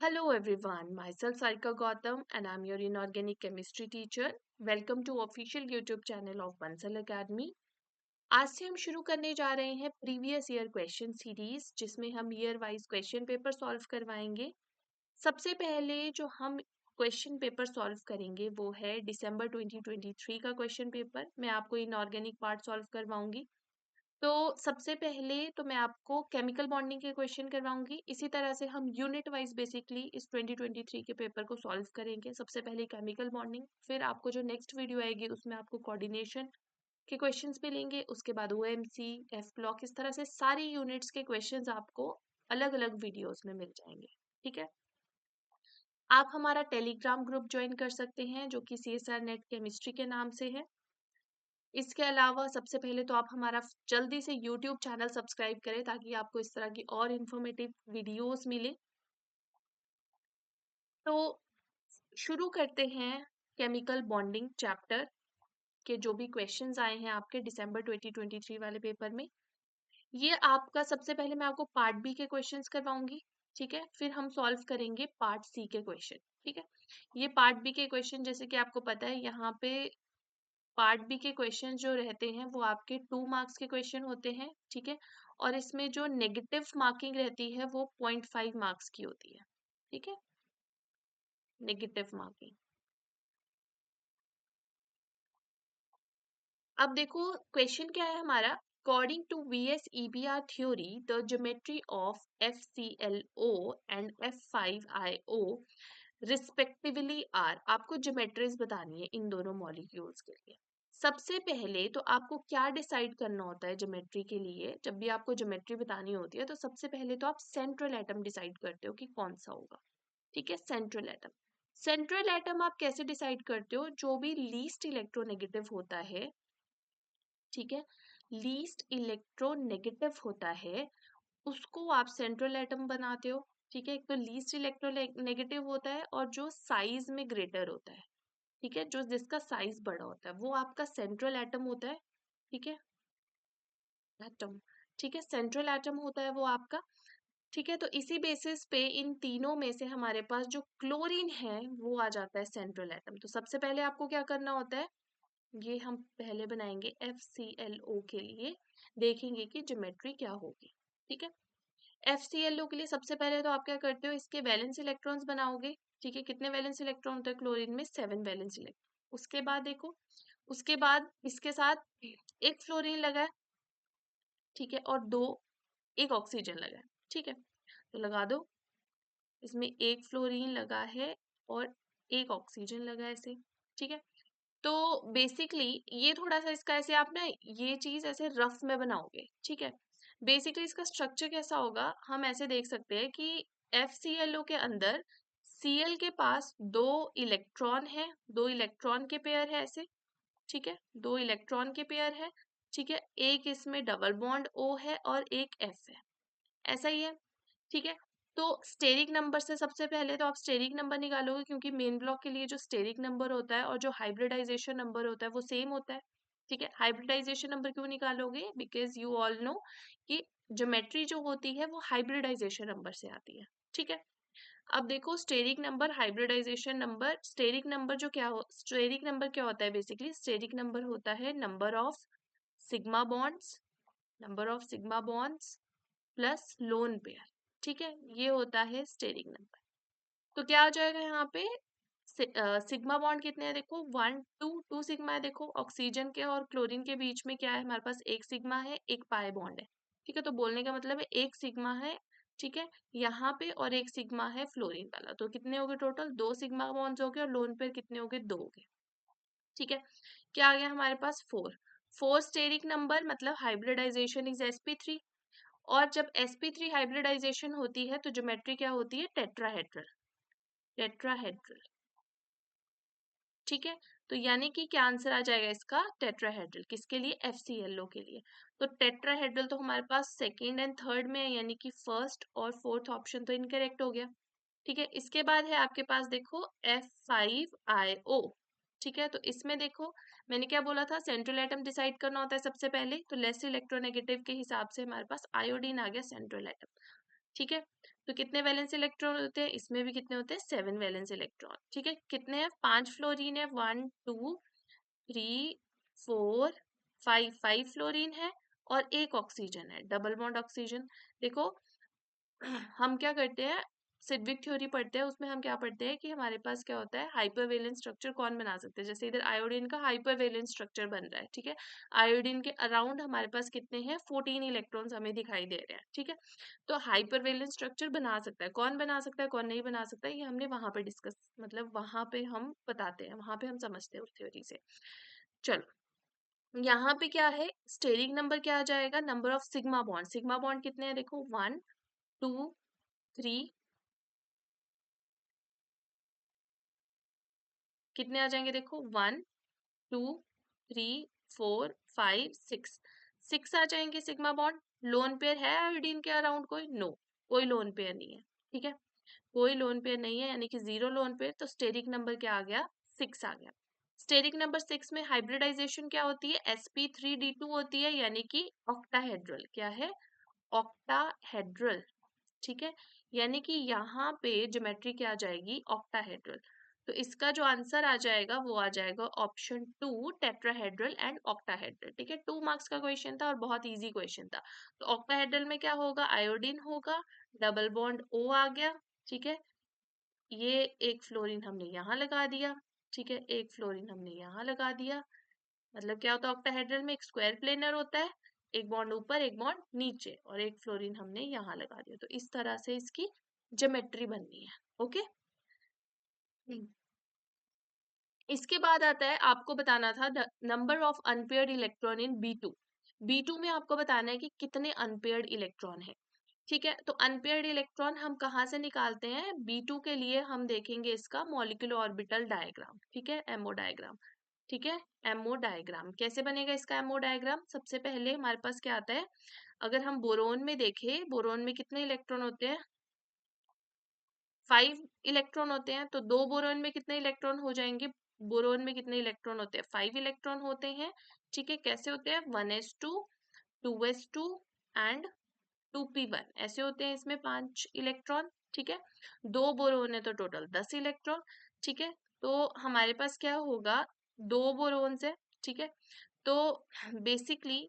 Hello everyone, myself Sarika Gautam and I'm your inorganic chemistry teacher. Welcome to official YouTube channel of Bansal Academy. आज से हम शुरू करने जा रहे हैं प्रीवियस ईयर क्वेश्चन सीरीज जिसमें हम year wise question paper solve करवाएंगे। सबसे पहले जो हम क्वेश्चन पेपर सॉल्व करेंगे वो है दिसंबर 2023 का क्वेश्चन पेपर। मैं आपको इनऑर्गेनिक पार्ट सॉल्व करवाऊंगी। तो सबसे पहले तो मैं आपको केमिकल बॉन्डिंग के क्वेश्चन करवाऊंगी। इसी तरह से हम यूनिट वाइज बेसिकली इस 2023 के पेपर को सॉल्व करेंगे। सबसे पहले केमिकल बॉन्डिंग, फिर आपको जो नेक्स्ट वीडियो आएगी उसमें आपको कोऑर्डिनेशन के क्वेश्चंस मिलेंगे, उसके बाद ओएमसी, एफ ब्लॉक, इस तरह से सारी यूनिट्स के क्वेश्चंस आपको अलग अलग वीडियोस में मिल जाएंगे। ठीक है, आप हमारा टेलीग्राम ग्रुप ज्वाइन कर सकते हैं जो कि CSR नेट केमिस्ट्री के नाम से है। इसके अलावा सबसे पहले तो आप हमारा जल्दी से यूट्यूब चैनल सब्सक्राइब करें ताकि आपको इस तरह की और इन्फॉर्मेटिव वीडियोस मिले। तो शुरू करते हैं केमिकल बॉन्डिंग चैप्टर के जो भी क्वेश्चंस आए हैं आपके दिसंबर 2023 वाले पेपर में। ये आपका सबसे पहले मैं आपको पार्ट बी के क्वेश्चंस करवाऊंगी। ठीक है, फिर हम सॉल्व करेंगे पार्ट सी के क्वेश्चन। ठीक है, ये पार्ट बी के क्वेश्चन जैसे कि आपको पता है यहाँ पे पार्ट बी के क्वेश्चन जो रहते हैं वो आपके 2 मार्क्स के क्वेश्चन होते हैं। ठीक है, और इसमें जो नेगेटिव मार्किंग रहती है वो 0.5 मार्क्स की होती है। ठीक है, नेगेटिव मार्किंग। अब देखो क्वेश्चन क्या है हमारा। According to VS-EBR theory the geometry of FClO and F5IO respectively are. आपको ज्योमेट्रीज बतानी है इन दोनों मॉलिक्यूल्स के लिए। सबसे पहले तो आपको क्या डिसाइड करना होता है ज्योमेट्री के लिए। जब भी आपको ज्योमेट्री बतानी होती है तो सबसे पहले तो आप सेंट्रल एटम डिसाइड करते हो कि कौन सा होगा। ठीक है, सेंट्रल एटम। सेंट्रल एटम आप कैसे डिसाइड करते हो? जो भी लीस्ट इलेक्ट्रोनेगेटिव होता है, ठीक है, लीस्ट इलेक्ट्रोनेगेटिव होता है उसको आप सेंट्रल एटम बनाते हो। ठीक है, एक तो लीस्ट इलेक्ट्रोनेगेटिव होता है और जो साइज में ग्रेटर होता है। ठीक है, जो जिसका साइज बड़ा होता है वो आपका सेंट्रल एटम होता है। ठीक है, एटम। ठीक है, सेंट्रल एटम होता है वो आपका। ठीक है, तो इसी बेसिस पे इन तीनों में से हमारे पास जो क्लोरीन है वो आ जाता है सेंट्रल एटम। तो सबसे पहले आपको क्या करना होता है, ये हम पहले बनाएंगे FClO के लिए, देखेंगे कि ज्योमेट्री क्या होगी। ठीक है, FClO के लिए सबसे पहले तो आप क्या करते हो, इसके वैलेंस इलेक्ट्रॉन्स बनाओगे। ठीक है, कितने वैलेंस इलेक्ट्रॉन होते हैं क्लोरीन में? 7 वैलेंस इलेक्ट्रॉन। उसके बाद देखो, उसके बाद इसके साथ एक फ्लोरीन लगा है। ठीक है, और दो, एक ऑक्सीजन लगा है। ठीक है, तो लगा दो, इसमें एक फ्लोरीन लगा है और एक ऑक्सीजन लगा है ऐसे। ठीक है, तो बेसिकली ये थोड़ा सा इसका ऐसे आप ना ये चीज ऐसे रफ में बनाओगे। ठीक है, बेसिकली इसका स्ट्रक्चर कैसा होगा, हम ऐसे देख सकते हैं कि FClO के अंदर Cl के पास दो इलेक्ट्रॉन है, दो इलेक्ट्रॉन के पेयर है ऐसे। ठीक है, दो इलेक्ट्रॉन के पेयर है। ठीक है, एक इसमें डबल बॉन्ड O है और एक F है, ऐसा ही है। ठीक है, तो स्टेरिक नंबर से सबसे पहले तो आप स्टेरिक नंबर निकालोगे क्योंकि मेन ब्लॉक के लिए जो स्टेरिक नंबर होता है और जो हाइब्रिडाइजेशन नंबर होता है वो सेम होता है। ठीक है, हाइब्रिडाइजेशन नंबर क्यों निकालोगे? बिकॉज यू ऑल नो कि ज्योमेट्री जो होती है वो हाइब्रिडाइजेशन नंबर से आती है। ठीक है, अब देखो steric number, hybridisation number. Steric number जो क्या हो, स्टेरिक नंबर क्या होता है? बेसिकली स्टेरिक नंबर होता है number of sigma bonds, number of sigma bonds plus lone pair. ठीक है, ये होता है स्टेरिक नंबर। तो क्या आ जाएगा यहाँ पे, सिग्मा बॉन्ड कितने हैं देखो, 1 2 सिग्मा है। देखो ऑक्सीजन के और क्लोरीन के बीच में क्या है हमारे पास, एक सिग्मा है, एक पाई बॉन्ड है। ठीक है, तो बोलने का मतलब है एक सिग्मा है। ठीक है, यहाँ पे और एक सिग्मा है फ्लोरीन वाला, तो कितने हो गए टोटल? 2 सिग्मा बॉन्ड्स हो गए और लोन पेयर कितने हो गए? 2 हो गए। ठीक है, क्या आ गया हमारे पास? 4। 4 स्टेरिक नंबर मतलब हाइब्रिडाइजेशन इज sp3। और जब sp3 हाइब्रिडाइजेशन होती है तो ज्योमेट्री क्या होती है? Tetrahedral, tetrahedral. ठीक है, तो यानी कि क्या आंसर आ जाएगा इसका? टेट्राहेड्रल। किसके लिए? FClO के लिए। तो टेट्राहेड्रल तो हमारे पास सेकेंड एंड थर्ड में है, यानी कि फर्स्ट और फोर्थ ऑप्शन तो इनकरेक्ट हो गया। ठीक है, इसके बाद है आपके पास देखो F5IO। ठीक है, तो इसमें देखो मैंने क्या बोला था, सेंट्रल एटम डिसाइड करना होता है सबसे पहले, तो लेस इलेक्ट्रोनेगेटिव के हिसाब से हमारे पास आयोडीन आ गया सेंट्रल एटम। ठीक है, तो कितने वैलेंस इलेक्ट्रॉन होते हैं, इसमें भी कितने होते हैं, 7 वैलेंस इलेक्ट्रॉन। ठीक है, कितने हैं, 5 फ्लोरीन है, 1 2 3 4 5, 5 फ्लोरीन है और एक ऑक्सीजन है, डबल बॉन्ड ऑक्सीजन। देखो हम क्या करते हैं, सिडविक थ्योरी पढ़ते हैं, उसमें हम क्या पढ़ते हैं कि हमारे पास क्या होता है, हाइपरवेलेंट स्ट्रक्चर कौन बना सकते हैं। जैसे इधर आयोडीन का हाइपरवेलेंट स्ट्रक्चर बन रहा है। ठीक है, आयोडीन के अराउंड हमारे पास कितने हैं, 14 इलेक्ट्रॉन्स हमें दिखाई दे रहे हैं। ठीक है, तो हाइपरवेलेंट स्ट्रक्चर बना सकता है, कौन बना सकता है कौन नहीं बना सकता है, ये हमने वहां पे डिस्कस, मतलब वहां पे हम बताते हैं, वहां पे हम समझते हैं उस थ्योरी से। चलो, यहाँ पे क्या है, स्टेरिक नंबर क्या आ जाएगा, number of sigma bond. Sigma bond कितने हैं, देखो 1 2 3, कितने आ जाएंगे, देखो 1 2 3 4 5 6, 6 आ जाएंगे सिग्मा बॉन्ड। लोन पेयर है आयोडीन के अराउंड कोई, नो, कोई लोन पेयर नहीं है। ठीक है, कोई लोन पेयर नहीं है, यानी कि 0 लोन पेयर, तो स्टेरिक नंबर क्या आ गया, 6 आ गया। स्टेरिक नंबर 6 में हाइब्रिडाइजेशन क्या होती है, sp3d2 होती है, यानी कि ऑक्टाहेड्रल। क्या है, ऑक्टाहेड्रल। ठीक है, यानी कि यहाँ पे ज्योमेट्री क्या आ जाएगी, ऑक्टाहेड्रल। तो इसका जो आंसर आ जाएगा वो आ जाएगा ऑप्शन 2, टेट्राहेड्रल एंड ऑक्टाहेड्रल। ठीक है, 2 मार्क्स का क्वेश्चन था और बहुत इजी क्वेश्चन था। तो ऑक्टाहेड्रल में क्या होगा, आयोडीन होगा, डबल बॉन्ड O आ गया। ठीक है, ये एक फ्लोरीन हमने यहाँ लगा दिया। ठीक है, एक फ्लोरीन हमने यहाँ लगा दिया। मतलब क्या होता है, ऑक्टाहेड्रल में एक स्क्वायर प्लेनर होता है, एक बॉन्ड ऊपर एक बॉन्ड नीचे, और एक फ्लोरीन हमने यहाँ लगा दिया। तो इस तरह से इसकी ज्योमेट्री बननी है। ओके, इसके बाद आता है, आपको बताना था number of unpaired electron in B2। B2 में आपको बताना है कि कितने अनपेयर्ड इलेक्ट्रॉन है। ठीक है, तो अनपेयर्ड इलेक्ट्रॉन हम कहाँ से निकालते हैं, B2 के लिए हम देखेंगे इसका मॉलिक्यूलर ऑर्बिटल डायग्राम। ठीक है, एमओ डायग्राम। ठीक है, एमओ डायग्राम कैसे बनेगा इसका, एमओ डायग्राम सबसे पहले हमारे पास क्या आता है, अगर हम बोरोन में देखें, बोरोन में कितने इलेक्ट्रॉन होते हैं, 5 इलेक्ट्रॉन होते हैं। तो दो बोरोन में कितने इलेक्ट्रॉन हो जाएंगे, बोरोन में कितने इलेक्ट्रॉन होते हैं, 5 इलेक्ट्रॉन होते हैं। ठीक है, कैसे होते हैं, 1s2 2s2 एंड 2p1, ऐसे होते हैं, इसमें 5 इलेक्ट्रॉन। ठीक है, दो बोरोन है तो टोटल 10 इलेक्ट्रॉन। ठीक है, तो हमारे पास क्या होगा, दो बोरोन है। ठीक है, तो बेसिकली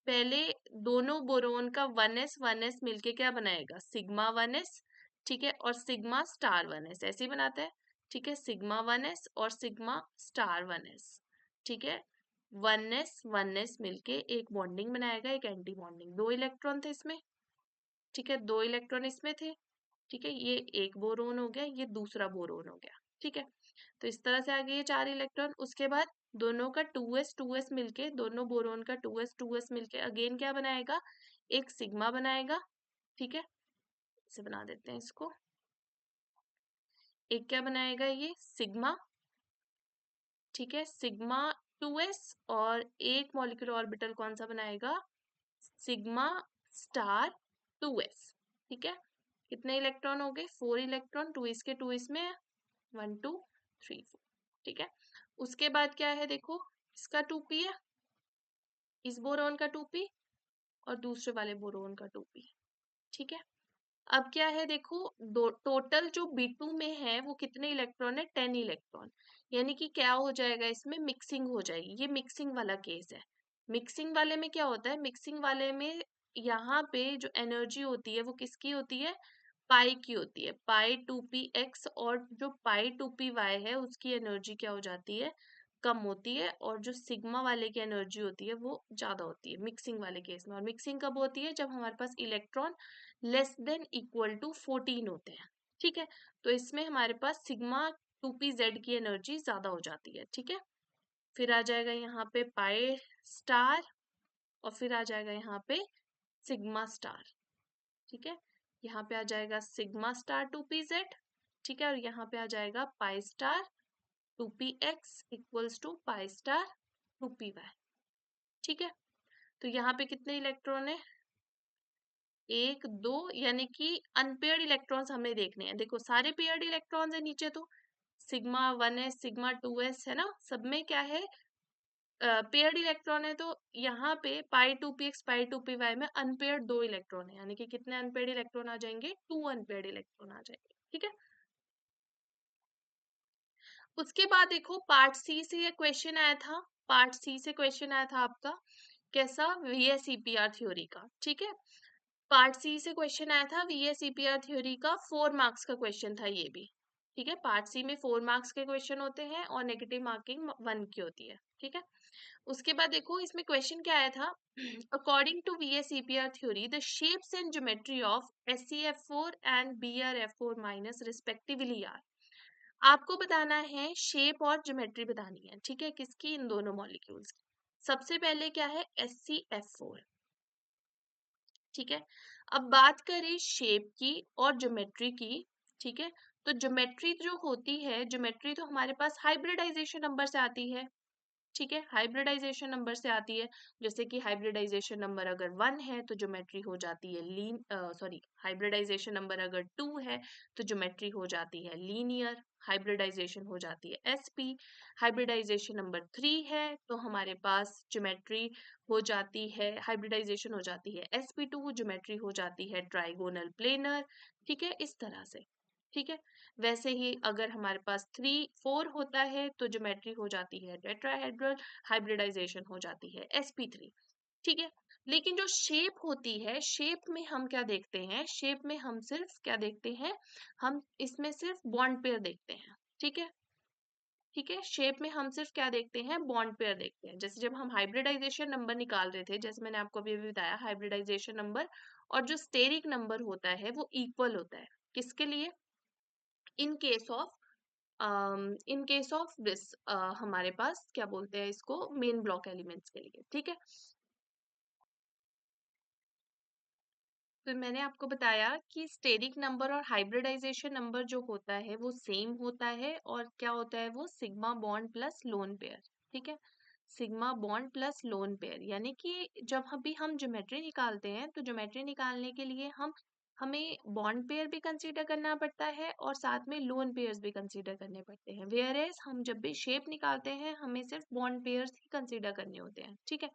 पहले दोनों बोरोन का 1s मिलके क्या बनाएगा, सिग्मा 1s। ठीक है, और सिग्मा स्टार 1s, ऐसे ही बनाता है। ठीक है, सिग्मा 1s और सिग्मा स्टार 1s। ठीक है, 1s मिलके एक बॉन्डिंग बनाएगा, एक एंटी बॉन्डिंग, दो इलेक्ट्रॉन थे इसमें। ठीक है, दो इलेक्ट्रॉन इसमें थे। ठीक है, ये एक बोरोन हो गया, ये दूसरा बोरोन हो गया। ठीक है, तो इस तरह से आ गए ये 4 इलेक्ट्रॉन। उसके बाद दोनों का 2s मिलके, दोनों बोरोन का 2s मिलके अगेन क्या बनाएगा, एक सिग्मा बनाएगा। ठीक है, इसे बना देते हैं इसको, एक क्या बनाएगा, ये सिग्मा। ठीक है, सिग्मा 2s, और एक मॉलिक्यूलर ऑर्बिटल कौन सा बनाएगा, सिग्मा स्टार 2s। ठीक है, कितने इलेक्ट्रॉन हो गए, 4 इलेक्ट्रॉन, 2 इसके 2 इसमें, 1 2 3 4। ठीक है, उसके बाद क्या है, देखो इसका 2p है, इस बोरोन का 2p, और दूसरे वाले बोरोन का 2p। ठीक है, अब क्या है, देखो दो टोटल जो B2 में है वो कितने इलेक्ट्रॉन है, 10 इलेक्ट्रॉन। यानी कि क्या हो जाएगा, इसमें मिक्सिंग हो जाएगी, ये मिक्सिंग वाला केस है। मिक्सिंग वाले में क्या होता है, मिक्सिंग वाले में यहाँ पे जो एनर्जी होती है वो किसकी होती है, पाई की होती है, पाई 2p(x), और जो पाई 2p(y) है उसकी एनर्जी क्या हो जाती है, कम होती है, और जो सिग्मा वाले की एनर्जी होती है वो ज्यादा होती है मिक्सिंग वाले केस में। और मिक्सिंग कब होती है, जब हमारे पास electron less than equal to 14 होते हैं। ठीक है, तो इसमें हमारे पास सिग्मा 2pz की एनर्जी ज्यादा हो जाती है। ठीक है, फिर आ जाएगा यहाँ पे पाई स्टार, और फिर आ जाएगा यहाँ पे सिग्मा स्टार। ठीक है, यहाँ पे आ जाएगा सिग्मा स्टार 2pz। ठीक है, और यहाँ पे आ जाएगा pi star 2px equals to pi star 2py। ठीक है, तो यहाँ पे कितने इलेक्ट्रॉन है, एक दो, यानी कि अनपेयर्ड इलेक्ट्रॉन्स हमें देखने हैं। देखो सारे पेयर्ड इलेक्ट्रॉन्स है नीचे, तो सिग्मा 1s सिग्मा 2s है ना, सब में क्या है, पेयर्ड इलेक्ट्रॉन है तो यहाँ पे π2px π2py में अनपेयर्ड 2 इलेक्ट्रॉन है, यानी कि कितने अनपेयर्ड इलेक्ट्रॉन आ जाएंगे, 2 अनपेयर्ड इलेक्ट्रॉन आ जाएंगे। ठीक है, उसके बाद देखो पार्ट सी से ये क्वेश्चन आया था, पार्ट सी से क्वेश्चन आया था आपका कैसा, VSEPR थ्योरी का। ठीक है, पार्ट सी से क्वेश्चन आया था VSEPR थ्योरी का, 4 मार्क्स का क्वेश्चन था ये भी। ठीक है, पार्ट सी में 4 मार्क्स के क्वेश्चन होते हैं और नेगेटिव मार्किंग 1 की होती है। ठीक है, उसके बाद देखो इसमें क्वेश्चन क्या आया था, according to VSEPR theory the shapes and geometry of SeF4 and BrF4 minus respectively are. आपको बताना है शेप और ज्योमेट्री बतानी है। ठीक है, किसकी, इन दोनों मॉलिक्यूल्स की। सबसे पहले क्या है, SeF4। ठीक है, अब बात करें शेप की और ज्योमेट्री की। ठीक है, तो ज्योमेट्री जो होती है, ज्योमेट्री तो हमारे पास हाइब्रिडाइजेशन नंबर से आती है। ठीक है, हाइब्रिडाइजेशन नंबर से आती है, जैसे कि हाइब्रिडाइजेशन नंबर अगर 1 है तो ज्योमेट्री हो जाती है हाइब्रिडाइजेशन नंबर अगर 2 है तो ज्योमेट्री हो जाती है लीनियर, हाइब्रिडाइजेशन हो जाती है SP। हाइब्रिडाइजेशन नंबर 3 है तो हमारे पास ज्योमेट्री हो जाती है, हाइब्रिडाइजेशन हो जाती है SP2, ज्योमेट्री हो जाती है ट्राइगोनल प्लेनर। ठीक है, इस तरह से। ठीक है, वैसे ही अगर हमारे पास 3 4 होता है तो ज्योमेट्री हो जाती है टेट्राहेड्रल, हाइब्रिडाइजेशन हो जाती है SP3। ठीक है, लेकिन जो शेप होती है, शेप में हम क्या देखते हैं, शेप में हम सिर्फ क्या देखते हैं, हम इसमें सिर्फ बॉन्ड पेयर देखते हैं। ठीक है, ठीक है, शेप में हम सिर्फ क्या देखते हैं, बॉन्ड पेयर देखते हैं। जैसे जब हम हाइब्रिडाइजेशन नंबर निकाल रहे थे, जैसे मैंने आपको अभी अभी बताया, हाइब्रिडाइजेशन नंबर और जो स्टेरिक नंबर होता है वो इक्वल होता है, किसके लिए, in case of in case of this हमारे पास क्या बोलते हैं इसको, मेन ब्लॉक एलिमेंट्स के लिए। ठीक है, तो मैंने आपको बताया कि स्टेरिक नंबर और हाइब्रिडाइजेशन नंबर जो होता है वो सेम होता है, और क्या होता है वो, sigma bond plus lone pair. ठीक है, sigma bond plus lone pair, यानी कि जब अभी हम ज्योमेट्री निकालते हैं तो ज्योमेट्री निकालने के लिए हमें बॉन्ड पेयर भी कंसीडर करना पड़ता है और साथ में लोन पेयर्स भी कंसीडर करने पड़ते हैं, वेयर एज हम जब भी शेप निकालते हैं हमें सिर्फ बॉन्ड पेयर्स ही कंसीडर करने होते हैं। ठीक है,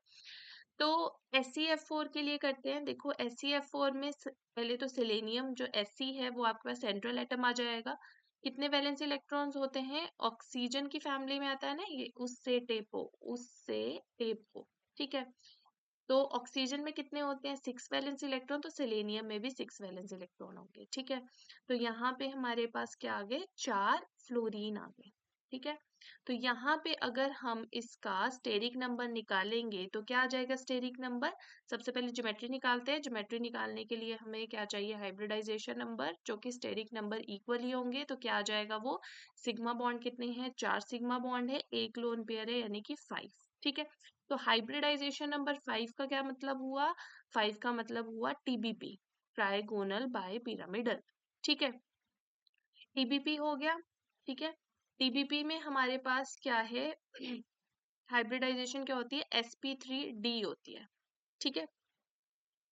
तो SeF4 के लिए करते हैं। देखो SeF4 में पहले तो सेलेनियम जो Se है वो आपके पास सेंट्रल एटम आ जाएगा। कितने वैलेंस इलेक्ट्रॉन्स होते हैं, ऑक्सीजन की फैमिली में आता है ना ये, उससे टेपो। ठीक है, तो ऑक्सीजन में कितने होते हैं, 6 वैलेंस इलेक्ट्रॉन, तो सेलेनियम में भी 6 वैलेंस इलेक्ट्रॉन होंगे। ठीक है, तो यहाँ पे हमारे पास क्या आ गए, 4 फ्लोरीन आ गए। ठीक है, तो यहाँ पे अगर हम इसका स्टेरिक नंबर निकालेंगे तो क्या आ जाएगा स्टेरिक नंबर, सबसे पहले ज्योमेट्री निकालते हैं। ज्योमेट्री निकालने के लिए हमें क्या चाहिए, हाइब्रिडाइजेशन नंबर, जो कि स्टेरिक नंबर इक्वल ही होंगे, तो क्या आ जाएगा वो, सिग्मा बॉन्ड कितने हैं, 4 सिग्मा बॉन्ड है, एक लोन पेयर है यानी कि 5। ठीक है, तो हाइब्रिडाइजेशन नंबर 5 का क्या मतलब हुआ, 5 का मतलब हुआ TBP, ट्राइगोनल बाय पिरामिडल। ठीक है, TBP हो गया। ठीक है, TBP में हमारे पास क्या है, हाइब्रिडाइजेशन क्या होती है, SP3D होती है। ठीक है,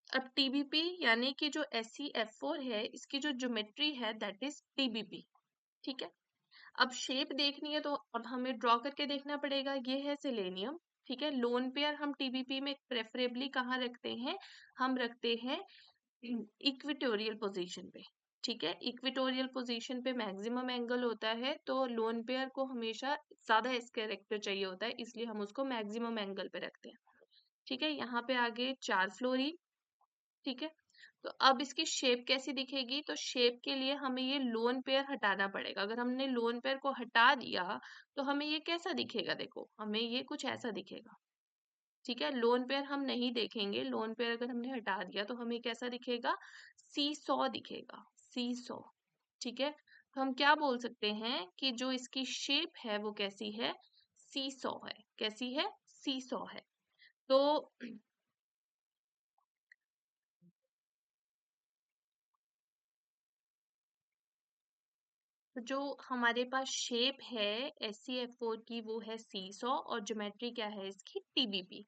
अब TBP यानी कि जो SeF4 है इसकी जो ज्योमेट्री है दैट इज TBP। ठीक है, अब शेप देखनी है तो अब हमें ड्रॉ करके देखना पड़ेगा, ये है सेलेनियम। ठीक है, लोन पेयर हम TBP में प्रेफरेबली कहाँ रखते हैं, हम रखते हैं इक्विटोरियल पोजीशन पे। ठीक है, इक्विटोरियल पोजीशन पे मैक्सिमम एंगल होता है, तो लोन पेयर को हमेशा ज्यादा एस कैरेक्टर चाहिए होता है, इसलिए हम उसको मैक्सिमम एंगल पे रखते हैं। ठीक है, यहाँ पे आगे 4 फ्लोरीन। ठीक है, तो अब इसकी शेप कैसी दिखेगी, तो शेप के लिए हमें ये लोन पेयर हटाना पड़ेगा। अगर हमने लोन पेयर को हटा दिया तो हमें ये कैसा दिखेगा, देखो हमें ये कुछ ऐसा दिखेगा। ठीक है, लोन पेयर हम नहीं देखेंगे, लोन पेयर अगर हमने हटा दिया तो हमें कैसा दिखेगा, सी सॉ दिखेगा, सी सॉ। ठीक है, तो हम क्या बोल सकते हैं कि जो इसकी शेप है वो कैसी है, सी सॉ है, कैसी है, सी सॉ है। तो जो हमारे पास शेप है SeF4 की वो है सीसॉ, और ज्योमेट्री क्या है इसकी, TBP।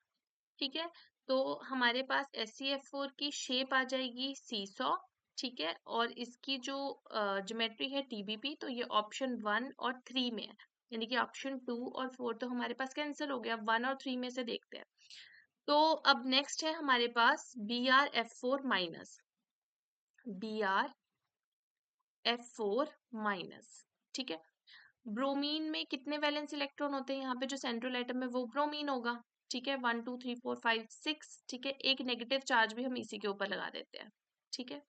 ठीक है, तो हमारे पास SeF4 की शेप आ जाएगी सीसॉ। ठीक है, और इसकी जो ज्योमेट्री है TBP, तो ये ऑप्शन 1 और 3 में है। यानी कि ऑप्शन 2 और 4 तो हमारे पास कैंसिल हो गया। 1 और 3 में से देखते हैं। तो अब नेक्स्ट है हमारे पास BrF4 माइनस, BrF4 माइनस, ठीक है। ब्रोमीन में कितने वैलेंस इलेक्ट्रॉन होते हैं? यहाँ पे जो सेंट्रल एटम है वो ब्रोमीन होगा, ठीक है। 1 2 3 4 5 6, ठीक है। एक नेगेटिव चार्ज भी हम इसी के ऊपर लगा देते हैं, ठीक है।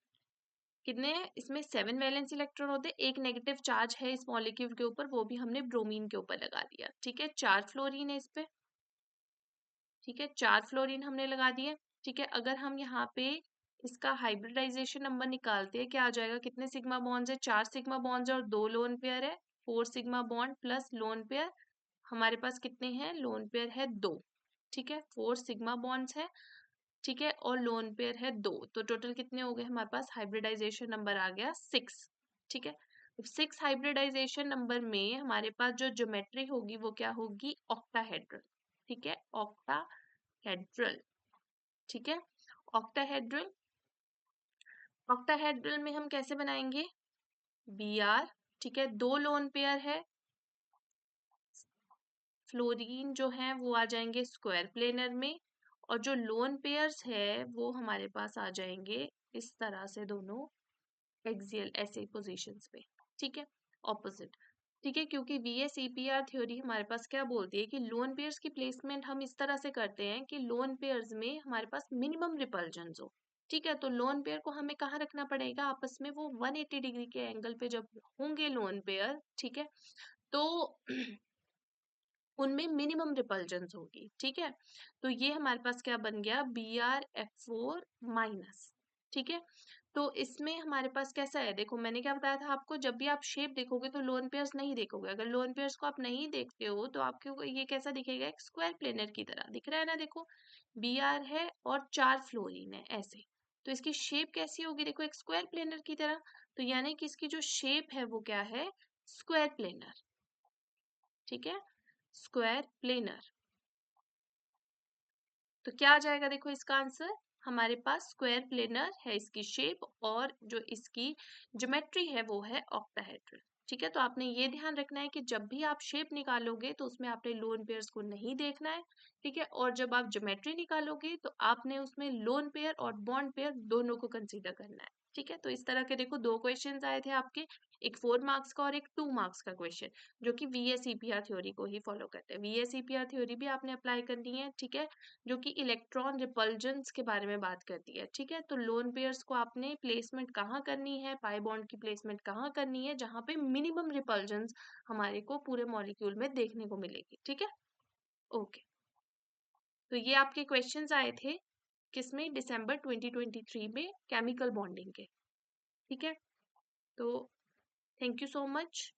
कितने हैं इसमें? 7 वैलेंस इलेक्ट्रॉन होते हैं। एक नेगेटिव चार्ज है इस मॉलिक्यूल के ऊपर, वो भी हमने ब्रोमीन के ऊपर लगा दिया, ठीक है। 4 फ्लोरीन है इस पे, ठीक है। 4 फ्लोरीन हमने लगा दिए, ठीक है। अगर हम यहाँ पे इसका हाइब्रिडाइजेशन नंबर निकालते हैं, क्या आ जाएगा? कितने सिग्मा बॉन्ड्स है? 4 सिग्मा बॉन्ड्स है और 2 लोन पेयर है। 4 sigma bond plus lone pair, हमारे पास कितने हैं? लोन पेयर है 2, ठीक है। 4 सिग्मा बॉन्ड्स है, ठीक है, और लोन पेयर है 2, तो टोटल कितने हो गए हमारे पास? हाइब्रिडाइजेशन नंबर आ गया 6, ठीक है। 6 हाइब्रिडाइजेशन नंबर में हमारे पास जो ज्योमेट्री होगी वो क्या होगी? ऑक्टाहेड्रल, ठीक है। ऑक्टाहेड्रल, ठीक है। ऑक्टाहेड्रल, ऑक्टाहेड्रल में हम कैसे बनाएंगे? Br, ठीक है। 2 लोन पेयर है, फ्लोरीन जो है वो आ जाएंगे स्क्वायर प्लेनर में, और जो लोन पेयर्स है वो हमारे पास आ जाएंगे इस तरह से, दोनों एक्सियल ऐसे पोजीशंस पे, ठीक है, ऑपोजिट, ठीक है। क्योंकि VSEPR थ्योरी हमारे पास क्या बोलती है कि लोन पेयर्स की प्लेसमेंट हम इस तरह से करते हैं कि लोन पेयर्स में हमारे पास मिनिमम रिपल्जन्स हो, ठीक है। तो लोन पेयर को हमें कहाँ रखना पड़ेगा? आपस में वो 180 डिग्री के एंगल पे जब होंगे लोन पेयर, ठीक है, तो उनमें मिनिमम रिपल्जन्स होगी, ठीक है। तो ये हमारे पास क्या बन गया? BrF4 माइनस, ठीक है। तो इसमें हमारे पास कैसा है? देखो मैंने क्या बताया था आपको, जब भी आप शेप देखोगे तो लोन पेयर्स नहीं देखोगे। अगर लोन पेयर्स को आप नहीं देखते हो तो आपको ये कैसा दिखेगा? एक स्क्वायर प्लेनर की तरह दिख रहा है ना, देखो Br है और 4 फ्लोरीन है ऐसे, तो इसकी शेप कैसी होगी? देखो एक स्क्वायर प्लेनर की तरह, तो यानी कि इसकी जो शेप है वो क्या है? स्क्वायर प्लेनर, ठीक है, स्क्वायर प्लेनर। तो क्या आ जाएगा? देखो इसका आंसर हमारे पास स्क्वायर प्लेनर है इसकी शेप, और जो इसकी ज्योमेट्री है वो है ऑक्टाहेड्रल, ठीक है। तो आपने ये ध्यान रखना है कि जब भी आप शेप निकालोगे तो उसमें आपने लोन पेयर्स को नहीं देखना है, ठीक है। और जब आप ज्योमेट्री निकालोगे तो आपने उसमें लोन पेयर और बॉन्ड पेयर दोनों को कंसीडर करना है, ठीक है। तो इस तरह के देखो 2 क्वेश्चंस आए थे आपके, एक 4 मार्क्स का और एक 2 मार्क्स का क्वेश्चन, जो कि VSEPR थ्योरी को ही फॉलो करते हैं। VSEPR थ्योरी भी आपने अप्लाई करनी है, ठीक है, जो कि इलेक्ट्रॉन रिपल्जेंस के बारे में बात करती है, ठीक है। तो लोन पेयर्स को आपने प्लेसमेंट कहाँ करनी है? पाई बॉन्ड की प्लेसमेंट कहाँ करनी है? जहाँ पे मिनिमम रिपल्जेंस हमारे को पूरे मॉलिक्यूल में देखने को मिलेगी, ठीक है। ओके, तो ये आपके क्वेश्चंस आए थे किसमें? दिसंबर 2023 में केमिकल बॉन्डिंग के, ठीक है। तो थैंक यू सो मच।